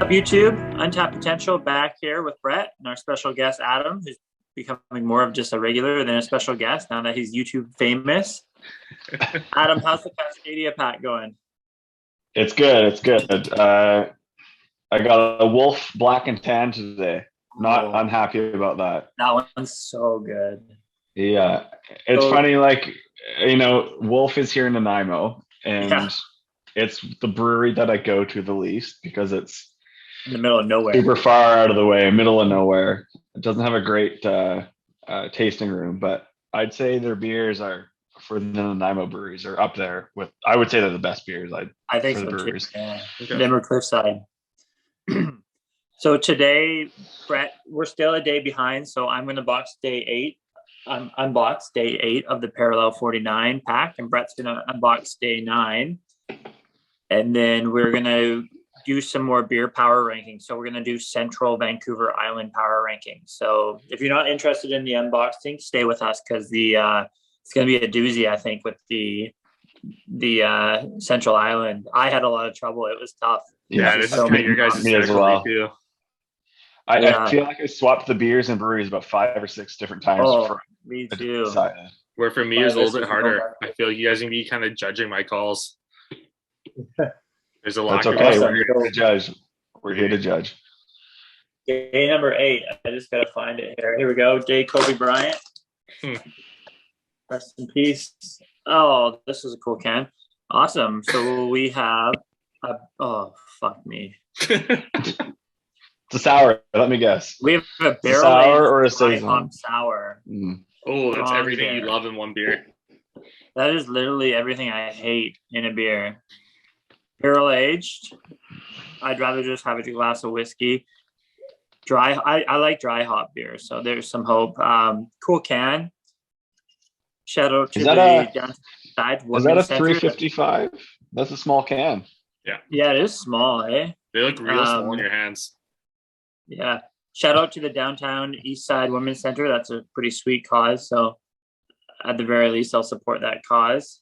YouTube? Untapped Potential back here with Brett and our special guest Adam, who's becoming more of just a regular than a special guest now that he's YouTube famous. Adam, how's the Cascadia pack going? It's good. It's good. I got a Wolf Black and Tan today. Not unhappy about that. That one's so good. Yeah. It's funny, Wolf is here in Nanaimo, and it's the brewery that I go to the least because it's in the middle of nowhere. Super far out of the way, middle of nowhere. It doesn't have a great tasting room, but I'd say their beers are, for the Nanaimo breweries, are up there with, I would say they're the best beers. I think so too. Yeah. Denver Cliffside. So today, Brett, we're still a day behind, so I'm going to box day 8. Unbox day 8 of the Parallel 49 pack, and Brett's going to unbox day 9. And then we're going to do some more beer power rankings. So we're going to do Central Vancouver Island power rankings. So if you're not interested in the unboxing, stay with us because it's going to be a doozy, I think, with the Central Island. I had a lot of trouble. It was tough. Yeah, this is kind of your guys' me as well. Too. I feel like I swapped the beers and breweries about 5 or 6 different times. Me too. Where for me is a little bit harder. I feel like you guys can be kind of judging my calls. There's a lot. That's okay. We're here to judge. We're here to judge. Day number 8. I just gotta find it here. Here we go. Day Kobe Bryant. Rest in peace. Oh, this is a cool can. Awesome. So we have fuck me. It's a sour. Let me guess. We have a barrel sour or a saison sour. Oh, that's everything you love in one beer. That is literally everything I hate in a beer. Barrel aged. I'd rather just have a glass of whiskey. Dry. I like dry hop beer, so there's some hope. Cool can. Shout out to the downside. Is that a 355? That's a small can. Yeah, it is small, eh? They look real small in your hands. Yeah. Shout out to the downtown East Side Women's Center. That's a pretty sweet cause. So at the very least, I'll support that cause.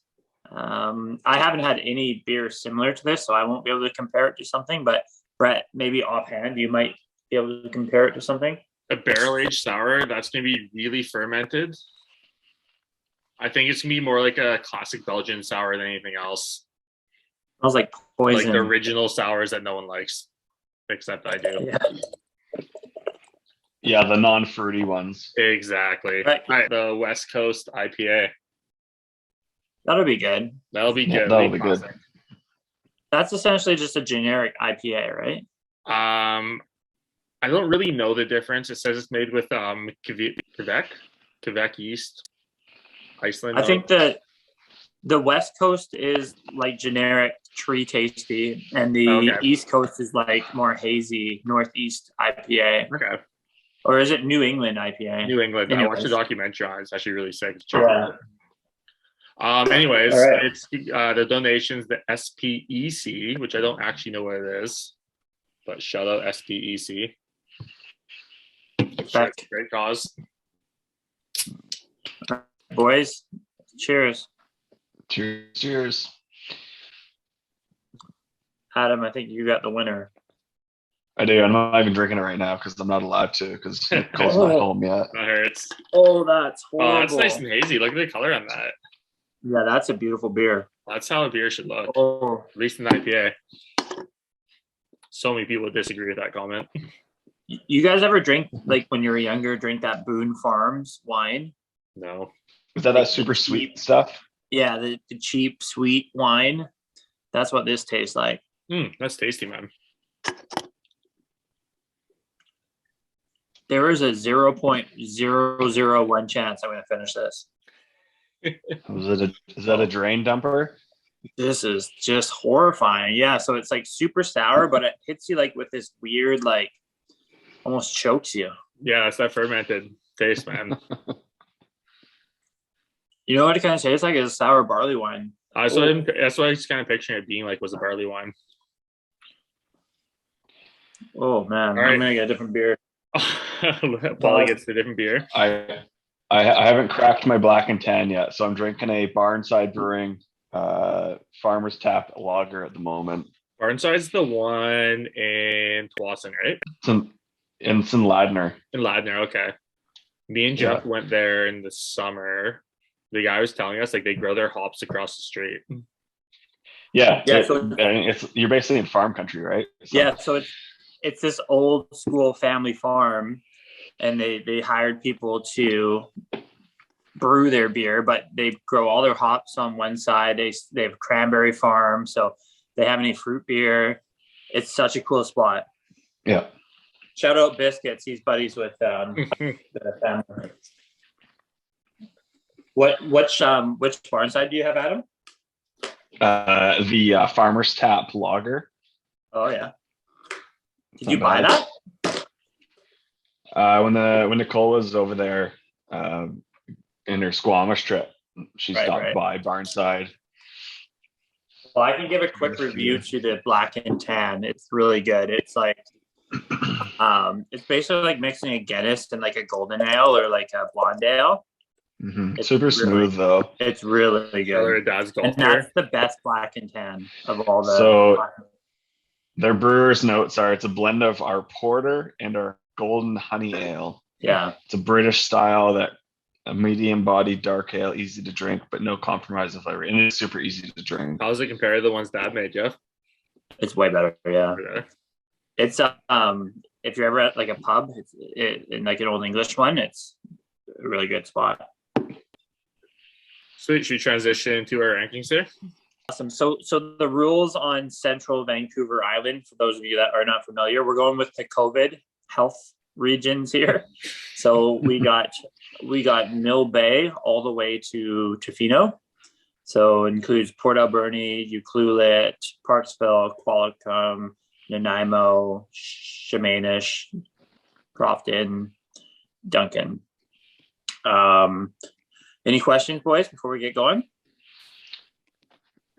I haven't had any beer similar to this, so I won't be able to compare it to something. But Brett, maybe offhand, you might be able to compare it to something. A barrel-aged sour, that's going to be really fermented. I think it's going to be more like a classic Belgian sour than anything else. Smells like poison. Like the original sours that no one likes, except I do. Yeah, the non-fruity ones. Exactly. Right. The West Coast IPA. That'll be good. That'll be good. That'll be good. That's essentially just a generic IPA, right? I don't really know the difference. It says it's made with Quebec yeast, Iceland. I think that the West Coast is like generic tree tasty, and the East Coast is like more hazy Northeast IPA. Okay. Or is it New England IPA? New England. Anyways. I watched a documentary on it. It's actually really sick. Yeah. Anyways, right. It's the donations, the SPEC, which I don't actually know what it is, but shout out SPEC. Sure, it's a great cause. Boys, cheers. Cheers. Adam, I think you got the winner. I do. I'm not even drinking it right now because I'm not allowed to because Nicole's not home yet. That hurts. Oh, that's horrible. Oh, that's nice and hazy. Look at the color on that. Yeah, that's a beautiful beer. That's how a beer should look. Oh. At least an IPA. So many people disagree with that comment. You guys ever drink, like when you were younger, drink that Boone Farms wine? No. Is that super sweet stuff? Yeah, the cheap, sweet wine. That's what this tastes like. That's tasty, man. There is a 0.001 chance I'm going to finish this. Is that a drain dumper? This is just horrifying. Yeah, so it's like super sour, but it hits you like with this weird, like almost chokes you. Yeah, it's that fermented taste, man. You know what it kind of tastes like? It's a sour barley wine. That's what I was kind of picturing it being like, was a barley wine. Oh man, right. I'm gonna get a different beer. Paulie gets the different beer. I haven't cracked my Black and Tan yet, so I'm drinking a Barnside Brewing Farmer's Tap lager at the moment. Barnside's the one in Tawasin, right? It's in Ladner. In Ladner, okay. Me and Jeff went there in the summer. The guy was telling us like they grow their hops across the street. Yeah, So you're basically in farm country, right? So. Yeah, so it's this old school family farm, and they hired people to brew their beer, but they grow all their hops on one side. They have cranberry farm, so they have any fruit beer. It's such a cool spot. Yeah. Shout out Biscuits. He's buddies with the family. Which barn side do you have, Adam? The Farmer's Tap Lager. Oh yeah. Did you buy that? When Nicole was over there in her Squamish trip, she stopped by Barnside. Well, I can give a quick review to the Black and Tan. It's really good. It's like it's basically like mixing a Guinness and like a golden ale or like a blonde ale. Mm-hmm. It's super smooth though. It's really good. And that's the best Black and Tan of all the. So their brewer's notes are: it's a blend of our porter and our golden honey ale. Yeah, it's a British style that a medium body dark ale, easy to drink, but no compromise of flavor, and it's super easy to drink. How does it compare to the ones Dad made, Jeff? It's way better. Yeah, it's if you're ever at like a pub, in like an old English one, it's a really good spot. So should we transition to our rankings here? Awesome. So the rules on Central Vancouver Island, for those of you that are not familiar, we're going with the COVID health regions here. So we got Mill Bay all the way to Tofino. So it includes Port Alberni, Ucluelet, Parksville, Qualicum, Nanaimo, Chemainish, Crofton, Duncan. Any questions, boys, before we get going?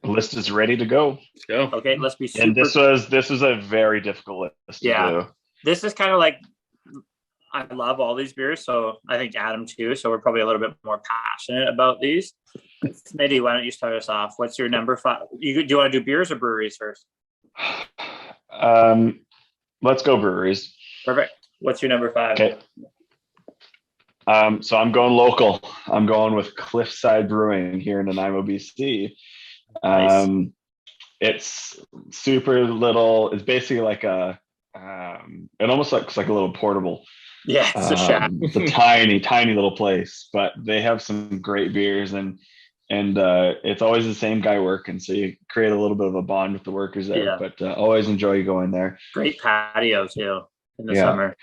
The list is ready to go. Let's go. Okay, let's be super. And this was a very difficult list to do. This is kind of like, I love all these beers, so I think Adam too. So we're probably a little bit more passionate about these. Smitty, why don't you start us off? What's your number 5? Do you want to do beers or breweries first? Let's go breweries. Perfect. What's your number 5? Okay. So I'm going local. I'm going with Cliffside Brewing here in Nanaimo, BC. Nice. It's super little. It's basically like it almost looks like a little portable. Yeah, it's a shack. It's a tiny little place, but they have some great beers and it's always the same guy working, so you create a little bit of a bond with the workers there. Yeah. But always enjoy going there. Great patio too in the summer.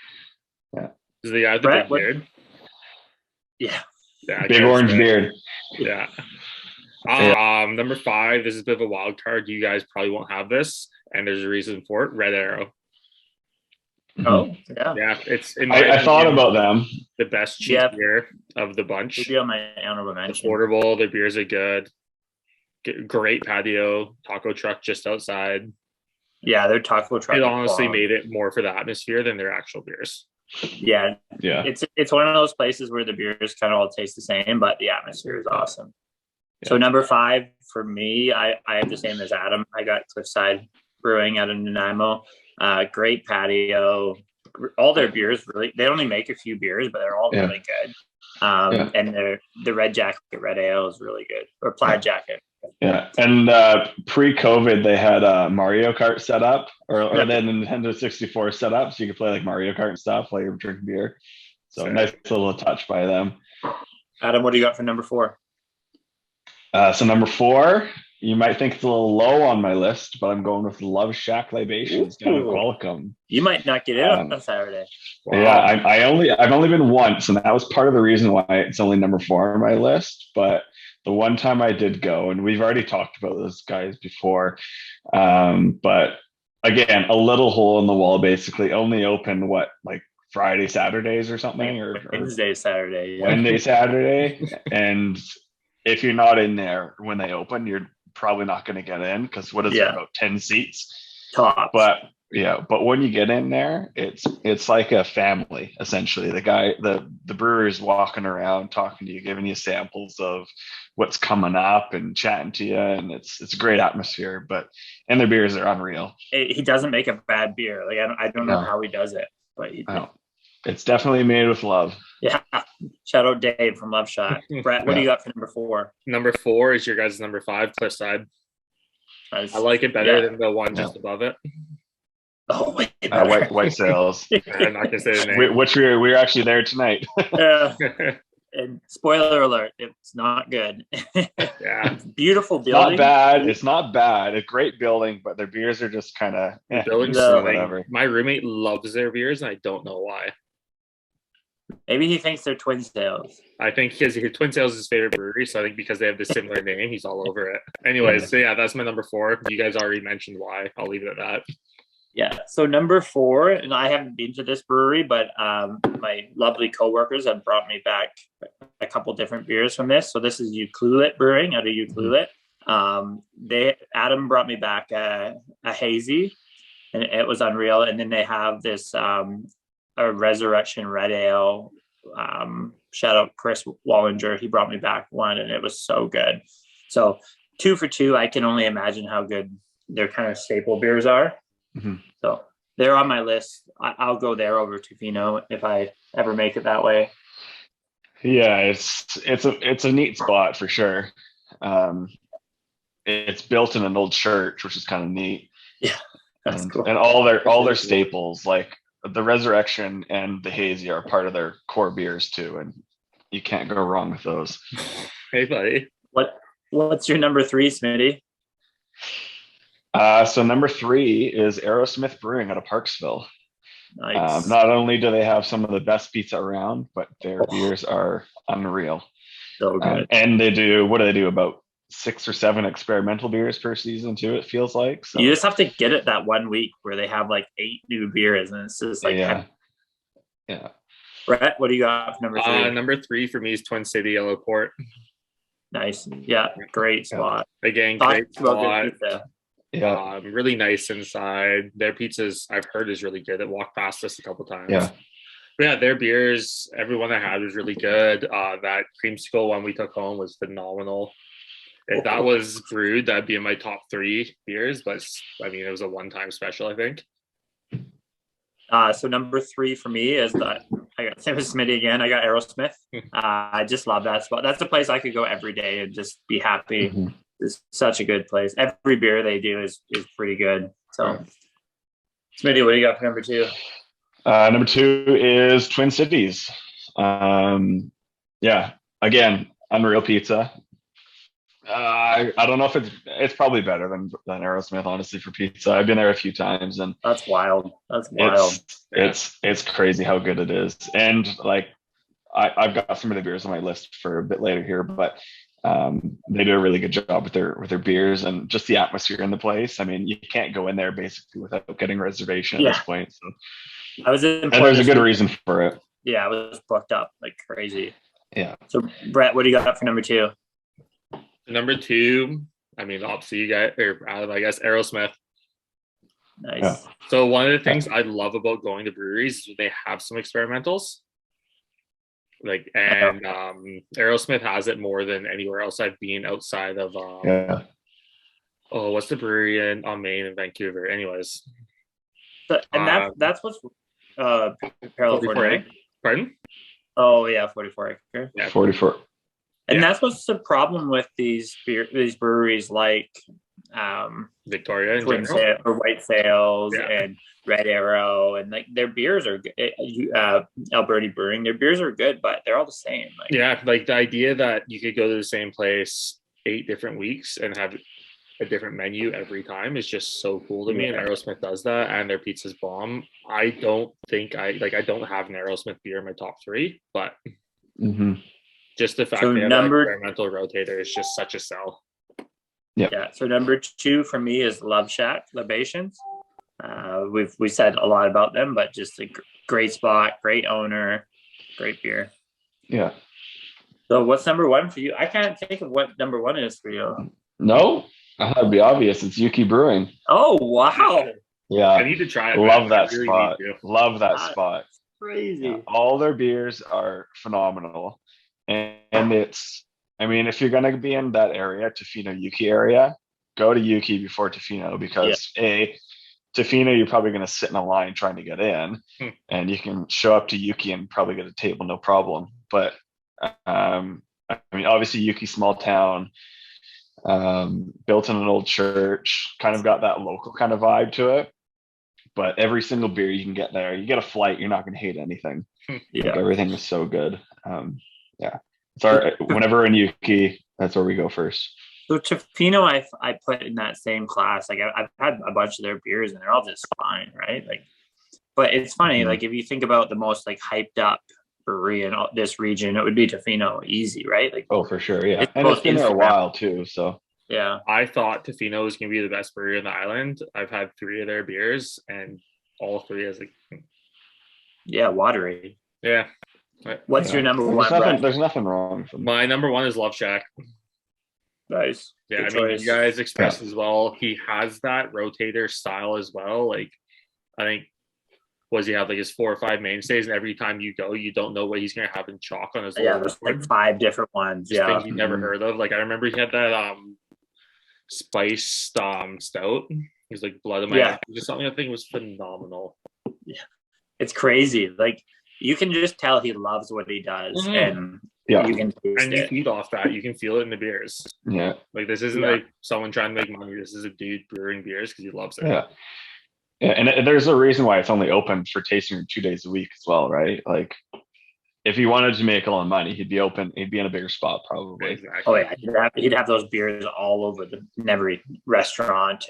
Yeah. Is the guy with the big beard? Yeah. Big orange beard. Yeah. Number 5, this is a bit of a wild card. You guys probably won't have this, and there's a reason for it. Red Arrow. Oh, yeah. Yeah, it's I thought about them. The best cheap beer of the bunch. Would be on my honorable mention. Affordable, their beers are good. Great patio, taco truck just outside. Yeah, their taco truck. It honestly made it more for the atmosphere than their actual beers. Yeah. It's one of those places where the beers kind of all taste the same, but the atmosphere is awesome. Yeah. So number 5 for me, I have the same as Adam. I got Cliffside Brewing out of Nanaimo. Great patio. All their beers really, they only make a few beers, but they're all really good. And the Red Jacket Red Ale is really good, or Plaid Jacket. Yeah, and pre-COVID they had Mario Kart set up, or then Nintendo 64 set up, so you could play like Mario Kart and stuff while you're drinking beer. So nice little touch by them. Adam, what do you got for number 4? So number 4, you might think it's a little low on my list, but I'm going with Love Shack Libations down in Qualicum. You might not get in on Saturday. Wow. Yeah, I've only been once, and that was part of the reason why it's only number 4 on my list. But the one time I did go, and we've already talked about those guys before, but again, a little hole in the wall, basically only open like Friday, Saturdays or something, or Wednesday, Saturday, Wednesday, Saturday, and if you're not in there when they open, you're probably not going to get in because what is it, about 10 seats top. But Yeah, but when you get in there, it's like a family essentially. The brewer is walking around talking to you, giving you samples of what's coming up and chatting to you, and it's a great atmosphere. And their beers are unreal. He doesn't make a bad beer. Like I don't know No. how he does it, but it's definitely made with love. Yeah. Shout out Dave from Love Shot. Brett, what do you got for number 4? Number 4 is your guys' number 5, Cliffside. Nice. I like it better than the one just above it. Oh, White Sails. I'm not gonna say the name. Which we were actually there tonight. Yeah. And spoiler alert, it's not good. Yeah. Beautiful building. It's not bad. A great building, but their beers are just kind of whatever. My roommate loves their beers, and I don't know why. Maybe he thinks they're Twin Sails. I think his Twin Sails is his favorite brewery, so I think because they have the similar name, he's all over it. Anyways, so yeah, that's my number 4. You guys already mentioned why. I'll leave it at that. Yeah. So number 4, and I haven't been to this brewery, but my lovely coworkers have brought me back a couple different beers from this. So this is Ucluelet Brewing out of Ucluelet. Adam brought me back a hazy, and it was unreal. And then they have this a Resurrection Red Ale. Shout out Chris Wallinger. He brought me back one, and it was so good. So 2 for 2. I can only imagine how good their kind of staple beers are. Mm-hmm. So they're on my list. I'll go there over Tofino if I ever make it that way. Yeah, it's a neat spot for sure. It's built in an old church, which is kind of neat. Yeah, that's cool. And all their staples, like the Resurrection and the Hazy, are part of their core beers too, and you can't go wrong with those. Hey, buddy. What's your number 3, Smitty? So number 3 is Aerosmith Brewing out of Parksville. Nice. Not only do they have some of the best pizza around, but their beers are unreal. So good. And they do, what do they do? About 6 or 7 experimental beers per season too, it feels like. So. You just have to get it that one week where they have like 8 new beers, and it's just like, yeah. Brett, what do you got for number 3? Number 3 for me is Twin City Yellow Port. Nice. Yeah, great spot. Again, great spot. Yeah, really nice inside. Their pizzas, I've heard, is really good. I walked past this a couple times. Yeah. But yeah, their beers, everyone I had was really good. That creamsicle one we took home was phenomenal. If that was brewed, that'd be in my top 3 beers. But I mean, it was a one-time special, I think. So number 3 for me is that I got same as Smitty again. I got Aerosmith. I just love that spot. That's a place I could go every day and just be happy. Mm-hmm. It's such a good place. Every beer they do is pretty good. So, Smitty, what do you got for number 2? Number 2 is Twin Cities. Yeah, again, unreal pizza. I don't know if it's probably better than Aerosmith, honestly, for pizza. I've been there a few times, and that's wild. It's crazy how good it is. And like I've got some of the beers on my list for a bit later here, but they do a really good job with their beers and just the atmosphere in the place. I mean, you can't go in there basically without getting a reservation at this point. So and there's a good reason for it. Yeah, I was booked up like crazy. Yeah. So Brett, what do you got for number 2? Number 2, I mean, obviously you got, or I guess Aerosmith. Nice. Yeah. So one of the things I love about going to breweries is they have some experimentals. Like, and Aerosmith has it more than anywhere else I've been outside of what's the brewery on Main in Vancouver? Anyways. So, and that's what's parallel 44. Pardon? Oh yeah, 44 acre. Yeah, 44. And that's what's the problem with these breweries like Victoria in Twin general, or White Sails and Red Arrow, and like their beers are Alberta Brewing. Their beers are good, but they're all the same. Like the idea that you could go to the same place 8 different weeks and have a different menu every time is just so cool to me. And Aerosmith does that, and their pizza's bomb. I don't don't have an Aerosmith beer in my top 3, but just the fact they have an experimental rotator is just such a sell. Yeah. So number 2 for me is Love Shack Libations. We said a lot about them, but just a great spot, great owner, great beer. Yeah. So what's number 1 for you? I can't think of what number 1 is for you. No, that'd be obvious. It's Yuki Brewing. Oh wow! Yeah, I need to try it. love man. I that really spot. need to. Love that Ah, spot. crazy. Yeah, all their beers are phenomenal, and it's. I mean, if you're gonna be in that area, Tofino Yuki area, go to Yuki before Tofino Yeah. because Tofino you're probably gonna sit in a line trying to get in, and you can show up to Yuki and probably get a table no problem. But I mean, obviously Yuki small town, built in an old church, kind of got that local kind of vibe to it. But every single beer you can get there, you get a flight, you're not going to hate anything. Yeah. Like everything is so good. Yeah. So whenever in Yuki, that's where we go first. So Tofino, I put in that same class. Like I've had a bunch of their beers, and they're all just fine, right? Like, but it's funny. Like if you think about the most like hyped up brewery in this region, it would be Tofino, easy, right? Like, oh, for sure, yeah. it's And it's been there a Instagram. while too. So yeah, I thought Tofino was gonna be the best brewery on the island. I've had 3 of their beers, and all 3 is like, yeah, watery. yeah. What's your number one, Brett? There's nothing wrong with them. My number 1 is Love Shack. Nice. Yeah, Good I mean, choice. you guys expressed as well. He has that rotator style as well. Like, I think, he have like his 4 or 5 mainstays, and every time you go, you don't know what he's gonna have in chalk on his. Yeah, there's like 5 different ones. Just Yeah, things you never heard of. Like I remember he had that spiced stout. He's like blood of my Yeah. just something I think was phenomenal. Yeah, it's crazy. Like you can just tell he loves what he does, and Yeah. you can taste And you it. feed off that. You can feel it in the beers. Yeah. Like this isn't like someone trying to make money. This is a dude brewing beers because he loves it. Yeah. Yeah, and there's a reason why it's only open for tasting 2 days a week as well, right? Like, if he wanted to make a lot of money, he'd be in a bigger spot probably. Exactly. Oh yeah, he'd have those beers all over in every restaurant.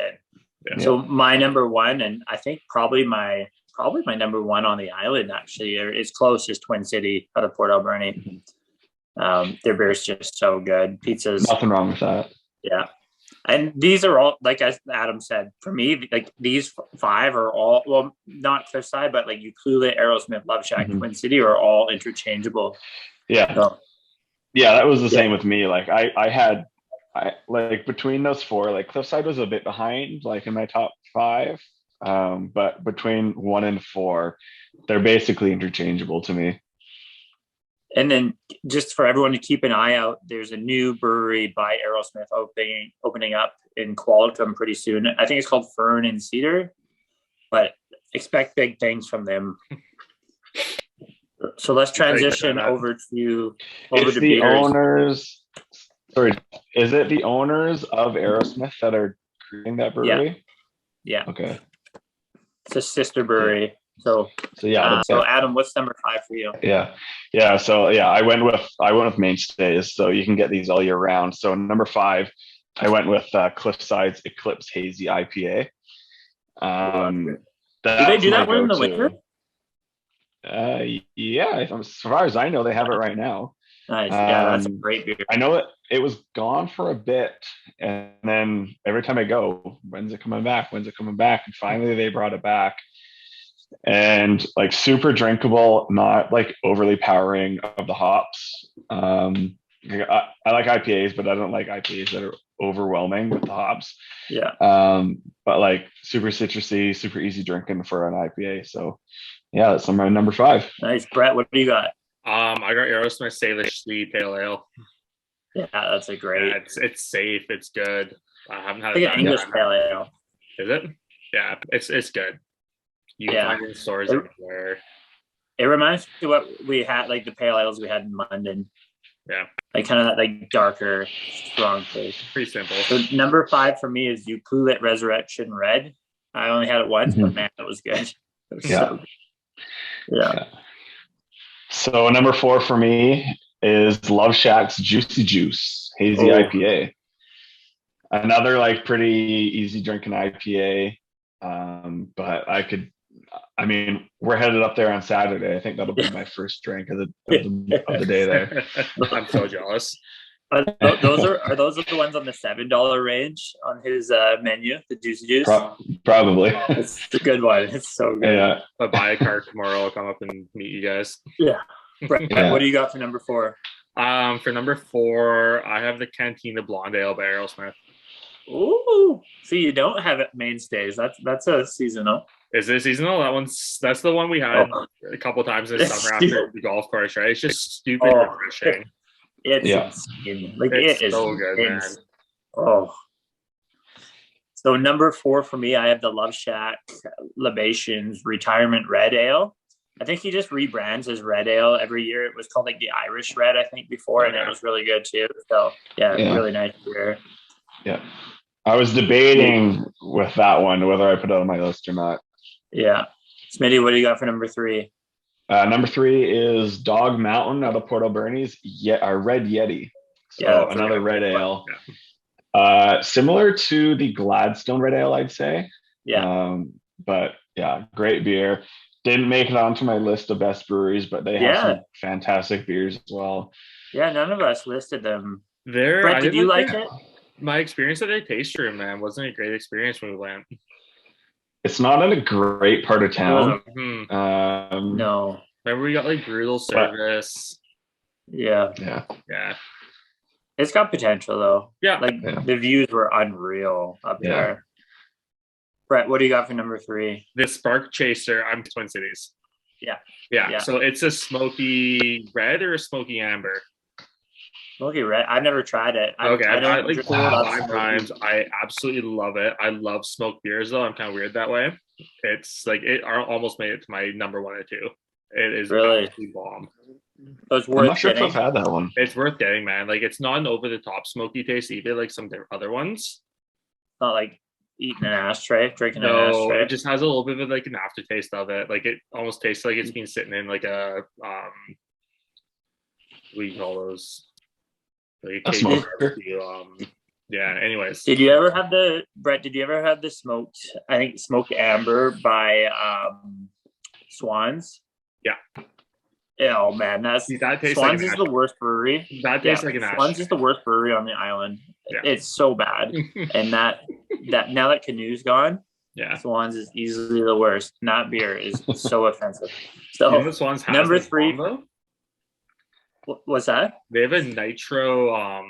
And so my number one, and I think probably my number one on the island actually is close, is Twin City out of Port Alberni. Their beer's just so good. Pizzas, nothing wrong with that. Yeah. And these are all, like as Adam said, for me, like these 5 are all, well, not Cliffside, but like Ukulele, Aerosmith, Love Shack, Twin City are all interchangeable. Yeah. So, yeah, that was the same with me. Like I like between those 4, like Cliffside was a bit behind, like in my top 5. But between 1 and 4, they're basically interchangeable to me. and then just for everyone to keep an eye out, there's a new brewery by Aerosmith opening up in Qualicum pretty soon. I think it's called Fern and Cedar, but expect big things from them. So let's transition over to the beers. Owners. Sorry, is it the owners of Aerosmith that are creating that brewery? Yeah. Okay. It's a sister brewery. So yeah. So Adam, what's number 5 for you? Yeah. So I went with mainstays. So you can get these all year round. So number 5, I went with Cliffside's Eclipse Hazy IPA. Do they do that one in the winter? Yeah. As far as I know, they have it right now. Nice. Yeah, that's a great beer. I know it was gone for a bit, and then every time I go, when's it coming back? When's it coming back? And finally, they brought it back. And like super drinkable, not like overly powering of the hops. I like IPAs, but I don't like IPAs that are overwhelming with the hops. Yeah. But like super citrusy, super easy drinking for an IPA. So yeah, that's my number 5. Nice. Brett, what do you got? I got Aerosmith Salish Sweet Pale Ale. Yeah, that's a great. Yeah, it's safe. It's good. I haven't had I think an English pale ale. Is it? Yeah, it's good. You can find it in stores everywhere. It reminds me of what we had, like the pale ales we had in London. Yeah. Like kind of that like darker, strong taste. Pretty simple. So number 5 for me is Ukulele Resurrection Red. I only had it once, but man, it was good. It was so good. Yeah. So number 4 for me is Love Shack's Juicy Juice Hazy IPA. Another like pretty easy drinking IPA. But we're headed up there on Saturday. I think that'll be my first drink of the day there. I'm so jealous. Are those the ones on the $7 range on his menu, the Juicy Juice? Probably. It's a good one. It's so good. Yeah. I'll buy a cart tomorrow. I'll come up and meet you guys. Yeah. Brett, what do you got for number 4? For number 4, I have the Cantina Blonde Ale by Aerosmith. Ooh, see, you don't have it mainstays. That's a seasonal. Is it seasonal? That's the one we had Oh, a couple times this it's summer stupid. after the golf course, right? It's just stupid Oh, refreshing. it's Yeah. insane. Like It's it is so good, man. Oh, so number 4 for me, I have the Love Shack Libations Retirement Red Ale. I think he just rebrands his red ale every year. It was called like the Irish Red, I think, before, and it was really good too. So yeah, Yeah. really nice beer. Yeah. I was debating with that one whether I put it on my list or not. Yeah. Smitty, what do you got for number 3? Number 3 is Dog Mountain out of Port Alberni's Red Yeti. So Yeah, another red ale. Similar to the Gladstone Red Ale, I'd say. Yeah. But yeah, great beer. Didn't make it onto my list of best breweries, but they have some fantastic beers as well. Yeah, none of us listed them. There, Brett, did you like it? My experience at a taste room, man, wasn't a great experience when we went. It's not in a great part of town. No. Remember we got like brutal service. Yeah. It's got potential though. The views were unreal up there. Brett, what do you got for number 3? The Spark Chaser. I'm Twin Cities. Yeah. So it's a smoky red or a smoky amber? Smoky red. I've never tried it. I've had like 4 or 5 times. I absolutely love it. I love smoked beers though. I'm kind of weird that way. It's like it almost made it to my number 1 or 2. It is really bomb. So it's worth I'm not sure if I've had that one. It's worth getting, man. Like it's not an over the top smoky taste either, like some other ones. Not like eating an ashtray, drinking an No, ashtray. it just has a little bit of like an aftertaste of it. Like it almost tastes like it's been sitting in like a what do you call those? Like a smoker. Yeah. Anyways, did you ever have the smoked? I think smoked amber by Swans. Yeah. Oh man, that tastes Swans is the worst brewery. That tastes like an ash. Swans is the worst brewery on the island. Yeah. It's so bad, and that now that Canoe's gone, Swans is easily the worst. And that beer is so offensive. So Swans has number 3. What's that? They have a nitro.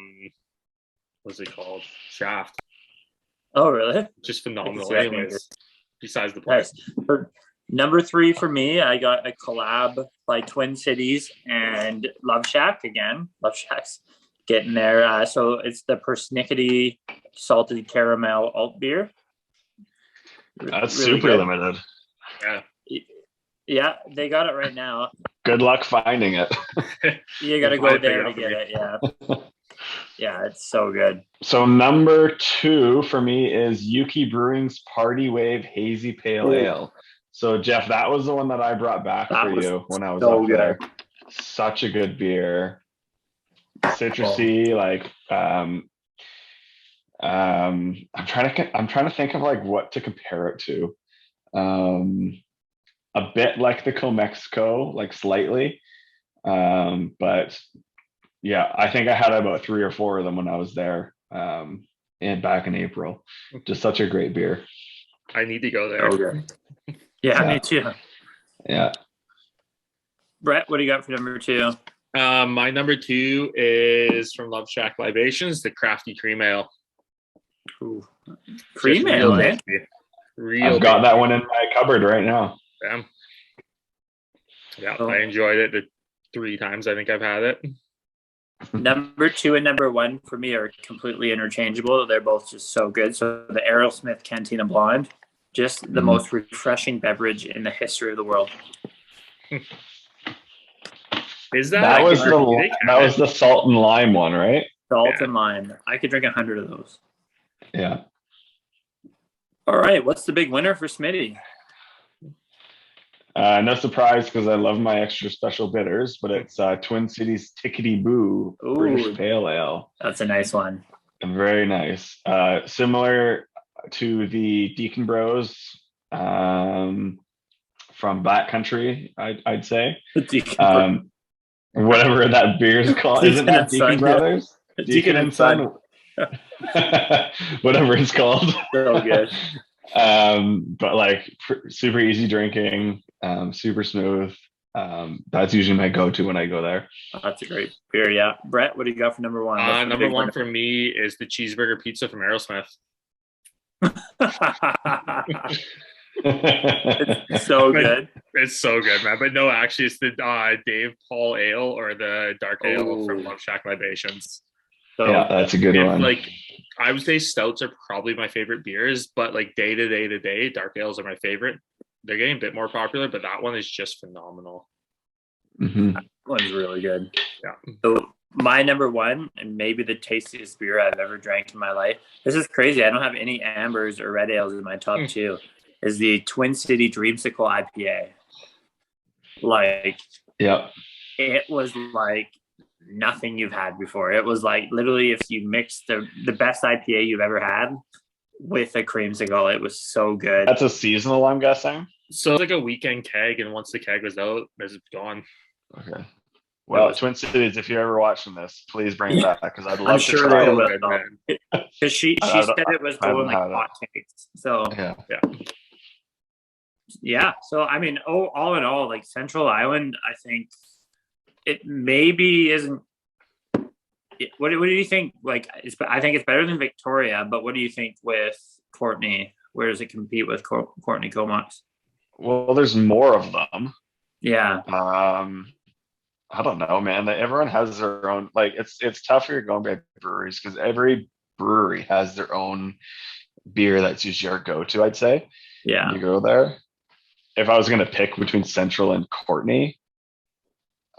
What's it called? Shaft. Oh really? Just phenomenal. Anyways, besides the point. Nice. Number 3 for me, I got a collab by Twin Cities and Love Shack again. Love Shack's getting there. So it's the Persnickety Salted Caramel Alt Beer. That's really super limited. Yeah, they got it right now. Good luck finding it. You got to go there to get it. Yeah. Yeah, it's so good. So number 2 for me is Yuki Brewing's Party Wave Hazy Pale Ale. So Jeff, that was the one that I brought back for you when I was up there. Such a good beer. Citrusy, like I'm trying to think of like what to compare it to. A bit like the Comexico, like slightly. But yeah, I think I had about 3 or 4 of them when I was there back in April. Just such a great beer. I need to go there. Okay. Yeah, me too. Yeah. Brett, what do you got for number 2? My number 2 is from Love Shack Libations, the Crafty Cream Ale. Ooh. Cream ale, eh? I've got that one in my cupboard right now. Yeah, I enjoyed it the 3 times I think I've had it. Number 2 and number 1 for me are completely interchangeable. They're both just so good. So the Aerosmith Cantina Blonde, just the most refreshing beverage in the history of the world. Is that? That was the salt and lime one, right? Salt and lime. I could drink 100 of those. Yeah. All right. What's the big winner for Smitty? No surprise, because I love my extra special bitters, but it's Twin Cities Tickety Boo British Pale Ale. That's a nice one. Very nice. Similar to the Deacon Bros from Backcountry, I'd say. Whatever that beer is called. Isn't that Deacon Brothers? Yeah. Deacon and Son. Whatever it's called. So good. But like super easy drinking, super smooth. That's usually my go-to when I go there. That's a great beer. Yeah, Brett, what do you got for number one? Number one for me is the cheeseburger pizza from Aerosmith. It's so good. It's so good, man. But no, actually, it's the Dave Paul Ale or the dark ale from Love Shack Libations. So yeah, that's a good one. Like, I would say stouts are probably my favorite beers, but like day to day, dark ales are my favorite. They're getting a bit more popular, but that one is just phenomenal. Mm-hmm. That one's really good. Yeah. So my number one, and maybe the tastiest beer I've ever drank in my life. This is crazy. I don't have any ambers or red ales in my top two. Is the Twin City Dreamsicle IPA. Like, yeah, it was like nothing you've had before. It was like literally if you mixed the best IPA you've ever had with a creamsicle, it was so good. That's a seasonal, I'm guessing. So it's like a weekend keg, and once the keg was out, it's gone. Okay. Well, Twin Cities, if you're ever watching this, please bring it back because I'd love to try it. Because she said it was going like hot takes. So yeah. So I mean, all in all, like Central Island, I think it maybe isn't. What do you think? Like, I think it's better than Victoria, but what do you think with Courtney? Where does it compete with Courtney Comox? Well, there's more of them. Yeah. I don't know, man. Everyone has their own. Like, it's tough if you're going by breweries because every brewery has their own beer that's usually our go-to. I'd say. Yeah. When you go there. If I was going to pick between Central and Courtney,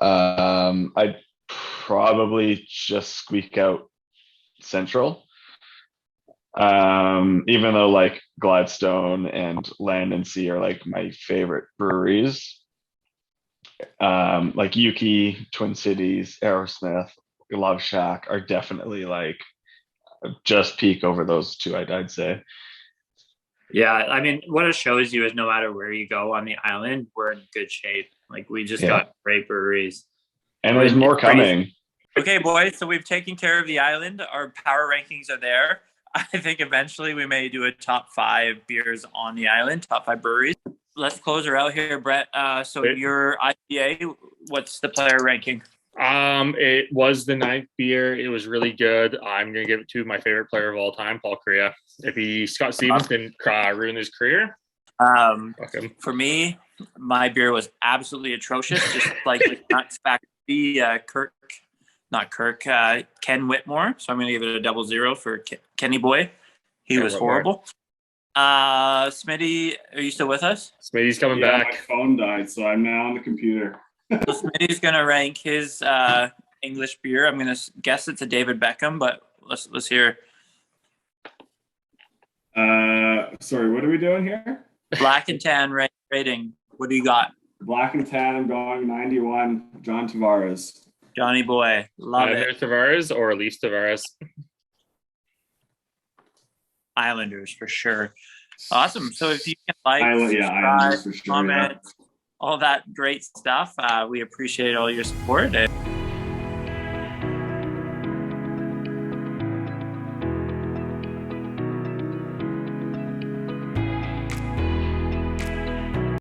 I'd probably just squeak out Central. Even though like Gladstone and Land and Sea are like my favorite breweries. Like Yuki, Twin Cities, Aerosmith, Love Shack are definitely like just peak over those two, I'd say. Yeah, I mean, what it shows you is no matter where you go on the island, we're in good shape. Like, we just got great breweries. And there's more coming. Okay, boys, so we've taken care of the island. Our power rankings are there. I think eventually we may do a top 5 beers on the island, top 5 breweries. Let's close her out here, Brett. So your IPA, what's the player ranking? It was the 9th beer. It was really good. I'm gonna give it to my favorite player of all time, Paul Kariya. If Scott Stevens didn't ruin his career, for me, my beer was absolutely atrocious. Just like not expect Ken Whitmore. So I'm gonna give it a 00 for Kenny Boy. He was horrible. Smitty, are you still with us? Smitty's coming back. My phone died, so I'm now on the computer. So Smitty's gonna rank his English beer. I'm gonna guess it's a David Beckham, but let's hear. Sorry, what are we doing here? Black and tan rating. What do you got? Black and tan. I'm going 91. John Tavares. Johnny Boy, love it. Tavares or Leaf Tavares? Islanders for sure. Awesome. So if you can subscribe, comment, all that great stuff, we appreciate all your support.